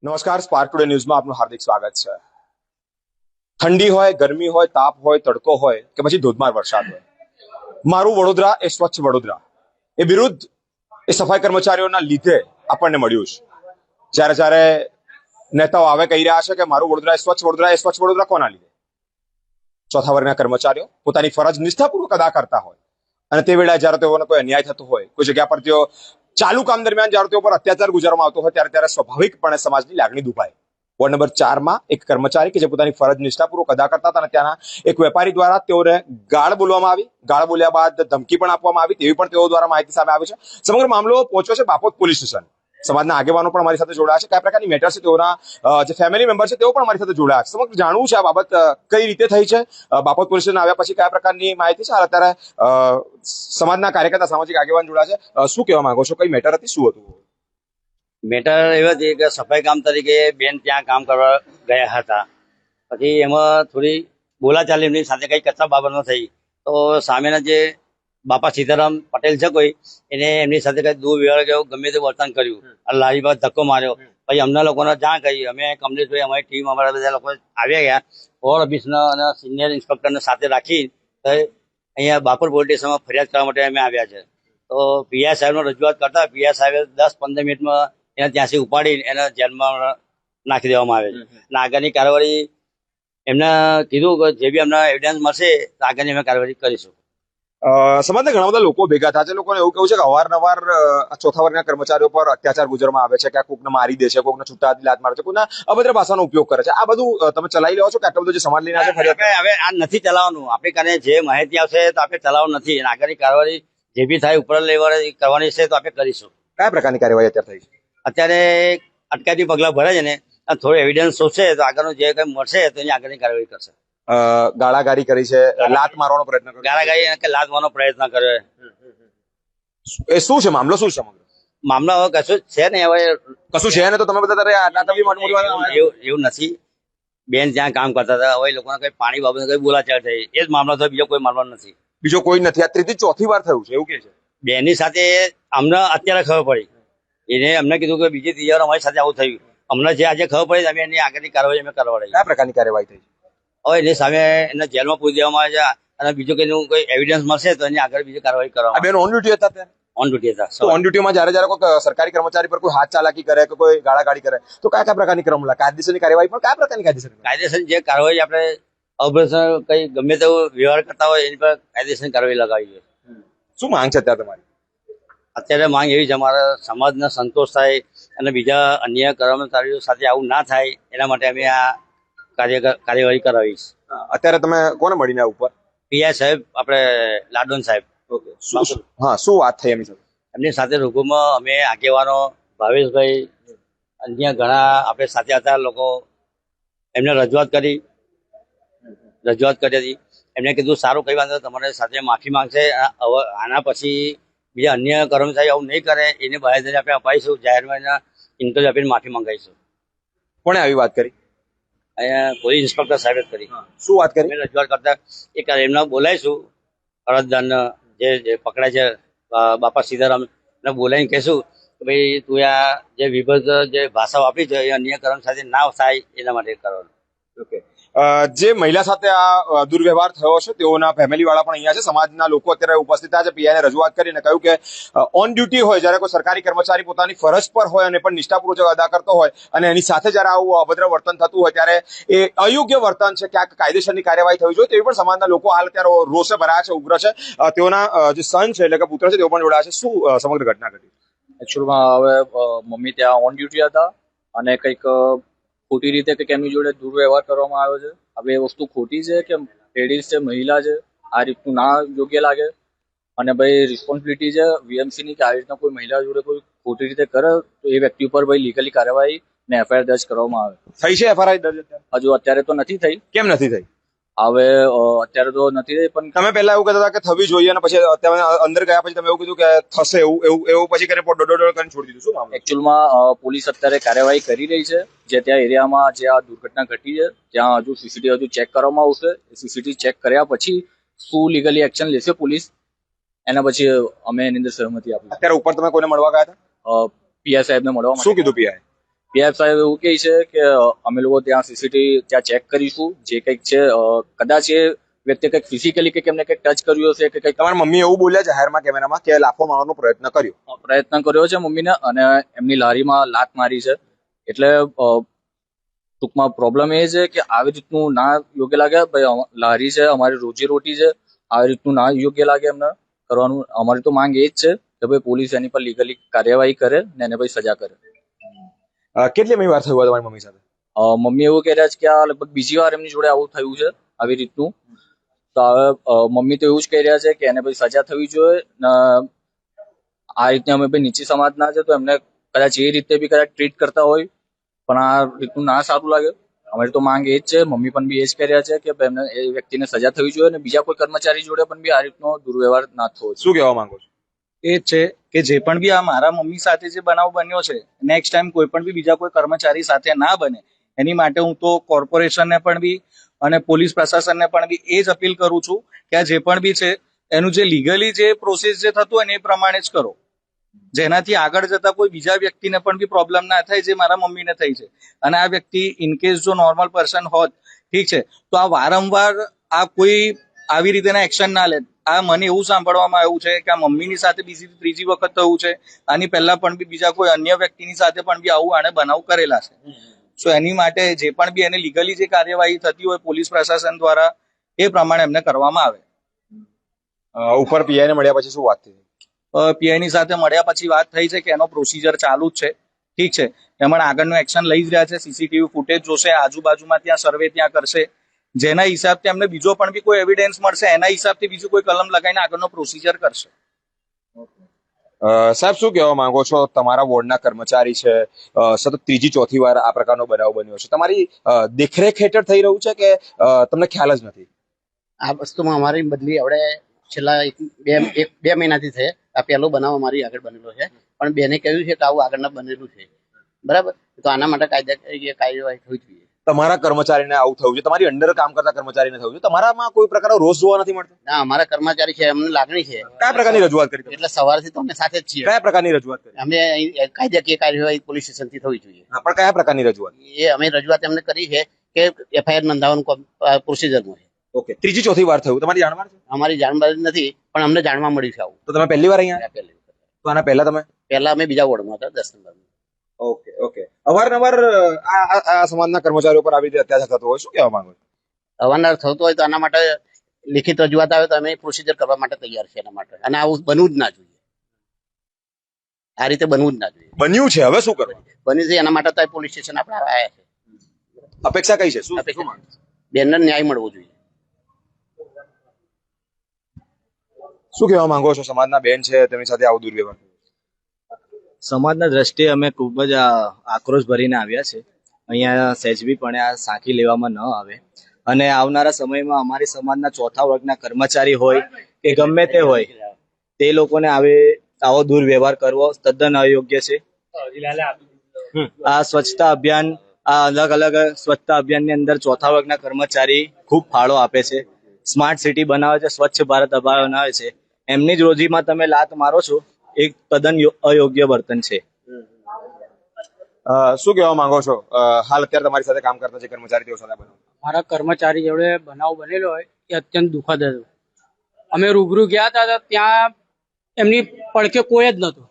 નમસ્કાર, spark today ન્યૂઝમાં આપનું હાર્દિક સ્વાગત છે। ઠંડી હોય, ગરમી હોય, તાપ હોય, તડકો હોય કે પછી ધોધમાર વરસાદ હોય, મારું વડોદરા એ સ્વચ્છ વડોદરા એ વિરુદ્ધ એ સફાઈ કર્મચારીઓના લીધે આપણને મળ્યું છે। જ્યારે જ્યારે નેતાઓ આવે કહી રહ્યા છે કે મારું વડોદરા એ સ્વચ્છ વડોદરા કોના લીધે? ચોથા વર્ગના કર્મચારીઓ પોતાની ફરજ નિષ્ઠાપૂર્વક અદા કરતા હોય અને તે વેળાએ જ્યારે તેઓને કોઈ અન્યાય થતો હોય, કોઈ જગ્યા પર તેઓ ચાલુ કામ દરમિયાન જ્યારે તેઓ પર અત્યાચાર ગુજારવામાં આવતો હોય ત્યારે સ્વાભાવિકપણે સમાજની લાગણી દુભાય। વોર્ડ નંબર 4માં એક કર્મચારી કે જે પોતાની ફરજ નિષ્ઠાપૂર્વક અદા કરતા હતા અને ત્યાંના એક વેપારી દ્વારા તેઓને ગાળ બોલવામાં આવી, ગાળ બોલ્યા બાદ ધમકી પણ આપવામાં આવી તેવી પણ તેઓ દ્વારા માહિતી સામે આવી છે। સમગ્ર મામલો પહોંચ્યો છે બાપોદ પોલીસ સ્ટેશન। સમાજના આગેવાનો પણ અમારી સાથે જોડાયા છે। કયા પ્રકારની મેટર છે તેઓના જે ફેમિલી મેમ્બર છે તેઓ પણ અમારી સાથે જોડાયા છે। સમગ્ર જાણવું છે આ બાબત કઈ રીતે થઈ છે, બાપોદ પોલીસ સ્ટેશન આવ્યા પછી કયા પ્રકારની માહિતી છે, અત્યારે સમાજના કાર્યકર્તા સામાજિક આગેવાન જોડાયા છે। શું કહેવા માંગો છો? કઈ મેટર હતી, શું હતું? મેટર એવી હતી કે સફાઈ કામ તરીકે બેન ત્યાં કામ કરવા ગયા હતા। પછી એમાં થોડી બોલાચાલી એમની સાથે કઈ કચ્છા બાબતમાં થઈ તો સામેના જે બાપા સીતારામ પટેલ છે કોઈ એને એમની સાથે કઈ દુર્વ્યવહાર કેવું ગમે તે વર્તન કર્યું અને લારી પર ધક્કો માર્યો। પછી અમના લોકોને જાણ કરી, અમે કમલેશભાઈ અમારી ટીમ અમારા બધા લોકો આવ્યા ગયા, ઓર ઓફિસના અને સિનિયર ઇન્સ્પેક્ટરને સાથે રાખી અહીંયા બાપર પોલીસ સ્ટેશનમાં ફરિયાદ કરવા માટે અમે આવ્યા છે। તો પીઆઈ સાહેબનો રજૂઆત કરતા પીઆઈ સાહેબે 10-15 મિનિટમાં એને ત્યાંથી ઉપાડી એને જેલમાં નાખી દેવામાં આવે છે અને આગળની કાર્યવાહી એમને કીધું કે જે બી અમને એવિડન્સ મળશે તો આગળની અમે કાર્યવાહી કરીશું। સમાજના ઘણા બધા લોકો ભેગા થયા છે। લોકોને એવું કહ્યું છે કે અવારનવાર ચોથા વર્ગના કર્મચારીઓ પર અત્યાચાર ગુજરવામાં આવે છે, ક્યાંક કોકને મારી દે છે, કોકને છૂટા હાથથી લાત મારે છે, કોઈના અભદ્ર ભાષાનો ઉપયોગ કરે છે। આ બધું તમે ચલાવી લેવો છો કે આટલો બધો જે સમાજ લઈને આવે છે ફરિયાદ? હવે આ નથી ચલાવવાનું, આપણે કારણે જે માહિતી આવશે તો આપણે ચલાવવાનું નથી અને આગળની કાર્યવાહી જે બી થાય ઉપર લેવલે કરવાની છે તો આપણે કરીશું। કયા પ્રકારની કાર્યવાહી અત્યારે થઈ છે? અત્યારે અટકાયતી પગલા ભરે છે ને થોડો એવિડન્સ શોધશે તો આગળનું જે કંઈ મળશે તો એની આગળની કાર્યવાહી કરશે। ગાળાગાળી કરી છે, લાત મારવાનો પ્રયત્ન કર્યો, ગાળાગાળી કે લાત મારવાનો પ્રયત્ન કર્યો। એ શું છે મામલો? શું છે મામલો હવે કશું છે ને, હવે કશું છે ને તો તમે બધા એવું નથી। બેન ત્યાં કામ કરતા હતા, હવે લોકોને કઈ પાણી બાબતે કઈ બોલાચાલ થઈ એ જ મામલો થયો, બીજો કોઈ મામલો નથી। બીજો કોઈ નથી? આ ત્રીજી ચોથી વાર થયું છે એવું કે છે? બેનની સાથે અમને અત્યારે ખબર પડી, એને અમને કીધું કે બીજી ત્રીજી વાર અમારી સાથે આવું થયું, અમને જે આજે ખબર પડી અમે એની આગળની કાર્યવાહી અમે કરવાડી। કયા પ્રકારની કાર્યવાહી થઈ? હવે એની સામે એને જેલમાં પૂરી દેવામાં આવે છે અને બીજું કોઈ એવિડન્સ મળશે તો એની આગળ બીજી કાર્યવાહી કરવામાં। બેન ઓન ડ્યુટી હતા ત્યારે? ઓન ડ્યુટી હતા। ઓન ડ્યુટીમાં જયારે કોઈ સરકારી કર્મચારી પર કોઈ હાથ ચાલાકી કરે કે કોઈ ગાળાગાળી કરે તો કયા કયા પ્રકારની ક્રમ કાયદેસરની કાર્યવાહી પણ કયા પ્રકારની કાયદેસર જે કાર્યવાહી આપણે અભ્યાસ કઈ ગમે તેવો વ્યવહાર કરતા હોય એની પર કાયદેસરની કાર્યવાહી લગાવી જોઈએ। શું માંગ છે અત્યારે તમારી? અત્યારે માંગ એવી છે અમારા સમાજને સંતોષ થાય અને બીજા અન્ય કર્મચારીઓ સાથે આવું ના થાય એના માટે અમે આ કાર્યવાહી કરાવીશ। અત્યારે તમે કોને મળીને ઉપર? પીઆઈ સાહેબ આપણે લાડોન સાહેબ। હા, શું વાત થઈ એમની સાથે? એમની સાથે રૂબરૂમાં અમે આગેવાનો ભાવેશભાઈ અન્ય ઘણા આપણે સાથે હતા લોકો એમને રજૂઆત કરી હતી। એમને કીધું સારું કઈ વાંધો તમારી સાથે માફી માંગશે, આના પછી બીજા અન્ય કર્મચારી આવું નહીં કરે એની બાહેધરી આપણે અપાઈશું, જાહેરમાં એના ઇન્ટરવ્યુ આપીને માફી માંગાઈશું। કોણે આવી વાત કરી? અહીંયા પોલીસ ઇન્સ્પેક્ટર સાહેબે કરી। શું વાત કરી? રજૂઆત કરતા એક એમને બોલાવીશું, અરજદારને જે પકડાય છે બાપા સીતારામ ને બોલાવીને કહેશું કે ભાઈ તું આ જે વિભક્ત જે ભાષા વાપરી છે એ અન્ય કર્મચારી ના થાય એના માટે કરવાનું। ઓકે, જે મહિલા સાથે આ દુર્વ્યવહાર થયો છે તેઓના ફેમિલી વાળા પણ અહીંયા છે, સમાજના લોકો અત્યારે ઉપસ્થિત થયા છે। પીઆઈને રજૂઆત કરીને કહ્યું કે ઓન ડ્યુટી હોય જ્યારે કોઈ સરકારી કર્મચારી પોતાની ફરજ પર હોય અને પણ નિષ્ઠાપૂર્વક અદા કરતો હોય અને એની સાથે જ્યારે આવું અભદ્ર વર્તન થતું હોય ત્યારે એ અયોગ્ય વર્તન છે, ક્યાંક કાયદેસરની કાર્યવાહી થવી જોઈએ તેવી પણ સમાજના લોકો હાલ અત્યારે રોષે ભરાયા છે, ઉગ્ર છે। તેઓના જે સન છે એટલે કે પુત્ર છે તેઓ પણ જોડાયા છે। શું સમગ્ર ઘટના ઘટી? એકચ્યુઅલમાં હવે મમ્મી ત્યાં ઓન ડ્યુટી હતા અને કંઈક ખોટી રીતે કંઈક એમની જોડે દુર્વ્યવહાર કરવામાં આવ્યો છે। હવે એ વસ્તુ ખોટી છે કે લેડીઝ છે, મહિલા છે, આ રીતનું ના યોગ્ય લાગે અને ભાઈ રિસ્પોન્સિબિલિટી છે વીએમસીની કે આ રીતના કોઈ મહિલા જોડે કોઈ ખોટી રીતે કરે તો એ વ્યક્તિ ઉપર ભાઈ લીગલી કાર્યવાહી ને એફઆઈઆર દર્જ કરવામાં આવે। થઈ છે એફઆઈઆર દર્જ? હજુ અત્યારે તો નથી થઈ। કેમ નથી થઈ? હવે અત્યારે તો નથી થઈ, પણ તમે પહેલા એવું કહેતા હતા કે થવી જોઈએ અને પછી અંદર ગયા પછી તમે એવું કીધું કે થશે એવું પછી કરીને કરીને છોડી દીધું, શું મામલો? એકચ્યુઅલમાં પોલીસ અત્યારે કાર્યવાહી કરી રહી છે। જે ત્યાં એરિયામાં જે આ દુર્ઘટના ઘટી છે ત્યાં હજુ સીસીટીવી હજુ ચેક કરવામાં આવશે। સીસીટીવી ચેક કર્યા પછી શું લીગલી એક્શન લેશે પોલીસ એના પછી અમે એની અંદર સહમતિ આપી। અત્યારે ઉપર તમે કોઈને મળવા ગયા હતા? પીઆઈ સાહેબને મળવા। શું કીધું પીઆઈ? પીએફ સાહેબ એવું કહે છે કે અમે લોકો ત્યાં સીસીટીવી ત્યાં ચેક કરીશું, જે કંઈક છે કદાચ એ વ્યક્તિ કંઈક ફિઝિકલી કે એમને કંઈક ટચ કર્યું હશે કે કંઈક તમારા મમ્મી એવું બોલ્યા જાહેરમાં કેમેરામાં કે લાફો મારવાનો પ્રયત્ન કર્યો. પ્રયત્ન કર્યો છે મમ્મીને, અને એમની લારીમાં લાત મારી છે. એટલે ટૂંકમાં પ્રોબ્લેમ એ છે કે આવી રીતનું ના યોગ્ય લાગે. ભાઈ લારી છે, અમારી રોજીરોટી છે, આવી રીતનું ના યોગ્ય લાગે એમને કરવાનું. અમારી તો માંગ એ જ છે કે ભાઈ પોલીસ એની પર લીગલી કાર્યવાહી કરે ને એને ભાઈ સજા કરે. કેટલી વાર થયું તમારી મમ્મી સાથે? મમ્મી એવું કહે રહ્યા છે કે આ લગભગ બીજી વાર એમની જોડે આવું થયું છે આવી રીતનું. તો હવે મમ્મી તો એવું જ કહી રહ્યા છે કે એને ભાઈ સજા થવી જોઈએ ને આ રીતે અમે ભાઈ નીચી સમાજના છે તો એમને કદાચ એ રીતે બી કદાચ ટ્રીટ કરતા હોય પણ આ રીતનું ના સારું લાગે. અમારી તો માંગ એ જ છે, મમ્મી પણ બી એ જ કહી રહ્યા છે કે ભાઈ એમને એ વ્યક્તિને સજા થવી જોઈએ અને બીજા કોઈ કર્મચારી જોડે પણ બી આ રીતનો દુર્વ્યવહાર ના થવો જોઈએ. શું કહેવા માંગો છો? એ જ છે કે જે પણ બી આ મારા મમ્મી સાથે જે બનાવ બન્યો છે, નેક્સ્ટ ટાઈમ કોઈ પણ બી બીજા કોઈ કર્મચારી સાથે ના બને એની માટે હું તો કોર્પોરેશનને પણ બી અને પોલીસ પ્રશાસનને પણ બી એ જ અપીલ કરું છું કે આ જે પણ બી છે એનું જે લીગલી જે પ્રોસેસ જે થતું હોય ને એ પ્રમાણે જ કરો, જેનાથી આગળ જતા કોઈ બીજા વ્યક્તિને પણ બી પ્રોબ્લેમ ના થાય જે મારા મમ્મીને થઈ છે. અને આ વ્યક્તિ ઇનકેસ જો નોર્મલ પર્સન હોત, ઠીક છે, તો આ વારંવાર આ કોઈ આવી રીતેના એક્શન ના લે. આ મને એવું સાંભળવામાં આવ્યું છે કે આ મમ્મીની સાથે બીજી ત્રીજી વખત થયું છે, આની પહેલા પણ બી બીજા કોઈ અન્ય વ્યક્તિની સાથે પણ બી આવું આણે બનાવ કરેલા છે. સો એની માટે જે પણ બી એને લીગલી જે કાર્યવાહી થતી હોય પોલીસ પ્રશાસન દ્વારા એ પ્રમાણે એમને કરવામાં આવે. ઉપર પીઆઈ ને મળ્યા પછી શું વાત થઈ? પીઆઈ ની સાથે મળ્યા પછી વાત થઈ છે કે એનો પ્રોસિજર ચાલુ જ છે, ઠીક છે, એમણે આગળનું એક્શન લઈ જ રહ્યા છે. સીસીટીવી ફૂટેજ જોશે, આજુબાજુમાં ત્યાં સર્વે ત્યાં કરશે, જેના હિસાબથી અમને બીજો પણ બી કોઈ એવિડન્સ મળશે એના હિસાબથી બીજું કોઈ કલમ લગાવીને આગળનો પ્રોસિજર કરશે. સાહેબ શું કહેવા માંગો છો? તમારા વોર્ડના કર્મચારી છે, સતત ત્રીજી ચોથી વાર આ પ્રકારનો બનાવ બન્યો છે, તમારી દેખરેખ હેઠળ થઈ રહ્યું છે કે તમને ખ્યાલ જ નથી? આ વસ્તુમાં અમારી બદલી આપણે છેલ્લા બે મહિનાથી છે. આ પહેલો બનાવ અમારી આગળ બનેલો છે, પણ બેને કહ્યું છે કે આવું આગળના બનેલું છે, બરાબર. તો આના માટે કાયદાકીય કાર્યવાહી થવી જોઈએ. તમારા કર્મચારીને આવું થયું છે, તમારી અંડર કામ કરતા કર્મચારીને થયું છે, તમારામાં કોઈ પ્રકારનો રોષ જોવા નથી મળતો? ના, અમારા કર્મચારી છે, અમને લાગણી છે. કયા પ્રકારની રજૂઆત કરી તમે? એટલે સવારથી તો અમે સાથે જ છીએ. કયા પ્રકારની રજૂઆત કરી? અમે કાયદાકીય કાર્યવાહી પોલીસ સ્ટેશનથી થવી જોઈએ. હા, પણ કયા પ્રકારની રજૂઆત? એ અમે રજૂઆત એમને કરી છે કે એફઆઈઆર નોંધાવવાનું પ્રોસિજરમાં છે. ઓકે, ત્રીજી ચોથી વાર થયું, તમારી જાણમાં છે? અમારી જાણમાં નથી, પણ અમને જાણવા મળ્યું છે આવું. તો તમે પહેલી વાર અહીંયા? પહેલી વખત. તો આના પહેલા તમે? પહેલા અમે બીજા વોર્ડમાં હતા, 10 નંબરમાં. Okay okay. અવારનવાર આ સમાજના કર્મચારીઓ પર આવી રીતે અત્યાચાર થતો હોય, શું કહેવા માંગો છો? અવારનવાર થતું હોય તો આના માટે લિખિત રજૂઆત આવે તો અમે પ્રોસિજર કરવા માટે તૈયાર છે એના માટે. અને આવું બનવું જ ના જોઈએ, આ રીતે બનવું જ ના જોઈએ. બન્યું છે, હવે શું કરવું? બન્યું છે એના માટે તો પોલીસ સ્ટેશન આપણે આવ્યા છે. અપેક્ષા કઈ છે? શું અપેક્ષા બેનને ન્યાય મળવો જોઈએ. શું કહેવા માંગો છો? સમાજના બેન છે, તેમની સાથે આવું દુર્વ્યવહાર. સમાજના દ્રષ્ટિએ અમે ખૂબ જ આક્રોશ ભરીને આવ્યા છે. અહીંયા સહેજબી પણ આ સાંખી લેવામાં ન આવે અને આવનારા સમયમાં અમારી સમાજના ચોથા વર્ગના કર્મચારી હોય કે ગમે તે હોય તે લોકોને આવો દુર્વ્યવહાર કરવો તદ્દન અયોગ્ય છે. આ સ્વચ્છતા અભિયાન, આ અલગ અલગ સ્વચ્છતા અભિયાનની અંદર ચોથા વર્ગના કર્મચારી ખૂબ ફાળો આપે છે. સ્માર્ટ સિટી બનાવે છે, સ્વચ્છ ભારત અભિયાન બનાવે છે. એમની જ રોજીમાં તમે લાત મારો છો, એક તદ્દન અયોગ્ય વર્તન છે. શું કહેવા માંગો છો? હાલ અત્યારે તમારી સાથે કામ કરતા જે કર્મચારી તેઓ સાથે બનાવ? મારા કર્મચારી જોડે બનાવ બનેલો હોય એ અત્યંત દુઃખદ હતું. અમે રૂબરૂ ગયા હતા તો ત્યાં એમની પડખે કોઈ જ નહોતું.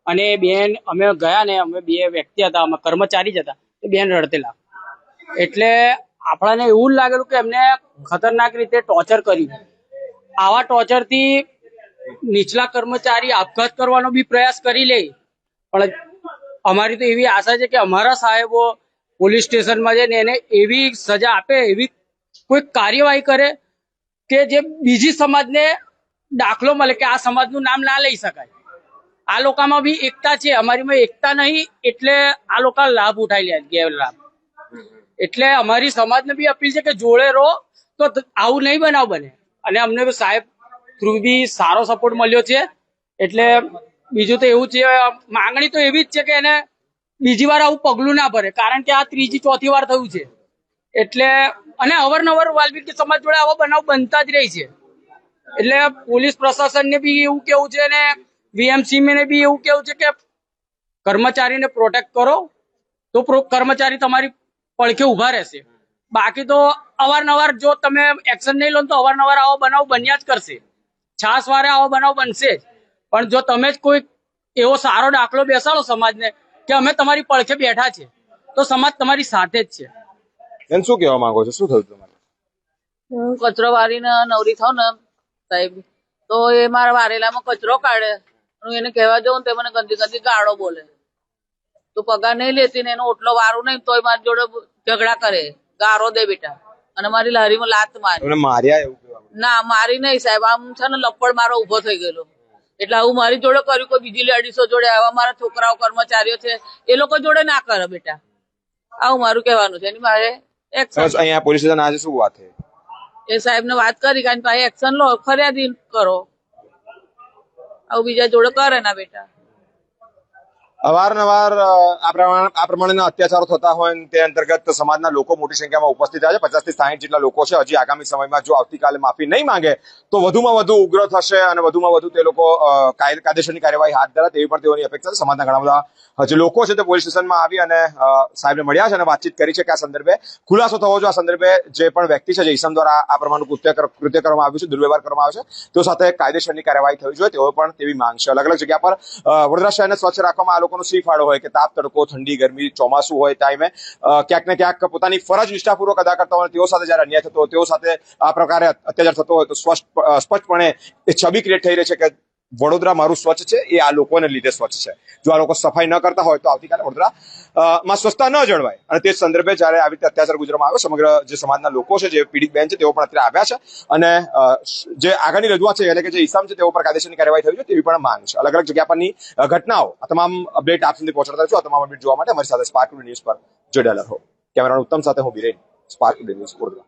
અને બેન અમે ગયા ને અમે બે વ્યક્તિ હતા, અમે કર્મચારી જ હતા, એ બેન રડતેલા. એટલે આપણને એવું જ લાગેલું કે એમને ખતરનાક રીતે ટોર્ચર કર્યું. આવા ટોર્ચરથી નીચલા કર્મચારી આપઘાત કરવાનો બી પ્રયાસ કરી લે, પણ અમારી તો એવી આશા છે કે અમારા સાહેબો પોલીસ સ્ટેશનમાં જઈને એને એવી સજા આપે, એવી કોઈ કાર્યવાહી કરે કે જે બીજી સમાજને દાખલો મળે કે આ સમાજનું નામ ના લઈ શકાય. આ લોકોમાં બી એકતા છે, અમારીમાં એકતા નહીં, એટલે આ લોકો લાભ ઉઠાવી લે, ગેરલાભ. એટલે અમારી સમાજને બી અપીલ છે કે જોડે રહો તો આવું નહીં બનાવ બને. અને અમને સાહેબ થ્રુ બી સારો સપોર્ટ મળ્યો છે. એટલે બીજું તો એવું છે, માંગણી તો એવી જ છે કે એને બીજી વાર આવું પગલું ના ભરે, કારણ કે આ ત્રીજી ચોથી વાર થયું છે. એટલે અને અવારનવાર વાલ્મીકી સમાજ જોડે આવા બનાવ બનતા જ રહી છે. એટલે પોલીસ પ્રશાસનને બી એવું કેવું છે અને વીએમસી ને બી એવું કેવું છે કે કર્મચારીને પ્રોટેક્ટ કરો તો કર્મચારી તમારી પડખે ઉભા રહેશે. બાકી તો અવારનવાર જો તમે એક્શન નહીં લો તો અવારનવાર આવો બનાવ બન્યા જ કરશે. છાસ વારે આવો બનાવ બનશે જ. પણ જો તમે જ કોઈ એવો સારો દાખલો બેસાડો સમાજને કે અમે તમારી પડખે બેઠા છે, તો સમાજ તમારી સાથે જ છે. એમ શું કહેવા માંગો છો? શું થયું તમારે? હું કચરો વારીને નવરી થાઉં ને સાહેબ, તો એ મારા વારેલામાં કચરો કાઢે. હું એને કહેવા જાઉં તો મને ગંદી ગંદી ગાળો બોલે. તું પગાર નહીં લેતી ને એનો ઓટલો વારું નહીં તોય મારી જોડે ઝઘડા કરે, ગારો દે બેટા, અને મારી લારીમાં લાત મારી. તમને માર્યા એવું કહેવા માંગો? ના, મારી નહીં સાહેબ, આમ છે ને લપડ મારો ઉભો થઈ ગયેલો. એટલે આવું મારી જોડે કર્યું, કોઈ બીજી લેડીઝો જોડે, આવા મારા છોકરાઓ કર્મચારીઓ છે એ લોકો જોડે ના કરે બેટા. આવું મારું કહેવાનું છે. એની મારે બસ અહીંયા પોલીસ સ્ટેશન આજે શું વાત છે? એ સાહેબ ને વાત કરી કે ભાઈ એક્શન લો, ફરિયાદી કરો. આવું બીજા જોડે કરે ના બેટા. અવારનવાર આ પ્રમાણેના અત્યાચારો થતા હોય તે અંતર્ગત સમાજના લોકો મોટી સંખ્યામાં ઉપસ્થિત રહ્યા છે. 50 થી 60 જેટલા લોકો છે. હજી આગામી સમયમાં જો આવતીકાલે માફી નહીં માંગે તો વધુમાં વધુ ઉગ્ર થશે અને વધુમાં વધુ તે લોકો કાયદેસરની કાર્યવાહી હાથ ધરે તેવી પણ તેઓની અપેક્ષા છે. સમાજના ઘણા બધા જે લોકો છે તે પોલીસ સ્ટેશનમાં આવી અને સાહેબને મળ્યા છે અને વાતચીત કરી છે કે આ સંદર્ભે ખુલાસો થવો જોઈએ. આ સંદર્ભે જે પણ વ્યક્તિ છે, જે ઈસમ દ્વારા આ પ્રમાણનું કૃત્ય કરવામાં આવ્યું છે, દુર્વ્યવહાર કરવામાં આવ્યો છે, તેઓ સાથે કાયદેસરની કાર્યવાહી થવી જોઈએ. તેઓ પણ તેવી માંગ છે. અલગ અલગ જગ્યા પર વડોદરા શહેરને સ્વચ્છ રાખવામાં આ લોકોનો સી ફાળો હોય કે તાપ, તડકો, ઠંડી, ગરમી, ચોમાસું હોય ટાઈમે ક્યાંક ને ક્યાંક પોતાની ફરજ નિષ્ઠાપૂર્વક અદા કરતા હોય, તેઓ સાથે જયારે અન્યાય થતો હોય, તેઓ સાથે આ પ્રકારે અત્યાચાર થતો હોય તો સ્પષ્ટપણે એ છબી ક્રિએટ થઈ રહી છે કે વડોદરા મારું સ્વચ્છ છે, એ આ લોકોને લીધે સ્વચ્છ છે. જો આ લોકો સફાઈ ન કરતા હોય તો આવતીકાલે વડોદરા માં સ્વચ્છતા ન જળવાય. અને તે સંદર્ભે જયારે આવી રીતે અત્યાચાર ગુજરવામાં આવ્યો, સમગ્ર જે સમાજના લોકો છે, જે પીડિત બેન છે, તેઓ પણ અત્યારે આવ્યા છે અને જે આગળની રજૂઆત છે, એટલે કે જે ઈસમ છે તેઓ પર કાયદેસરની કાર્યવાહી થવી જોઈએ તેવી પણ માંગ છે. અલગ અલગ જગ્યા પરની ઘટનાઓ, આ તમામ અપડેટ આપ સુધી પહોંચાડતા છું. આ તમામ અપડેટ જોવા માટે અમારી સાથે સ્પાર્ક ટુડે ન્યૂઝ પર જોડાયેલા રહો. કેમેરામેન ઉત્તમ સાથે હું Biren, spark today news Vadodara.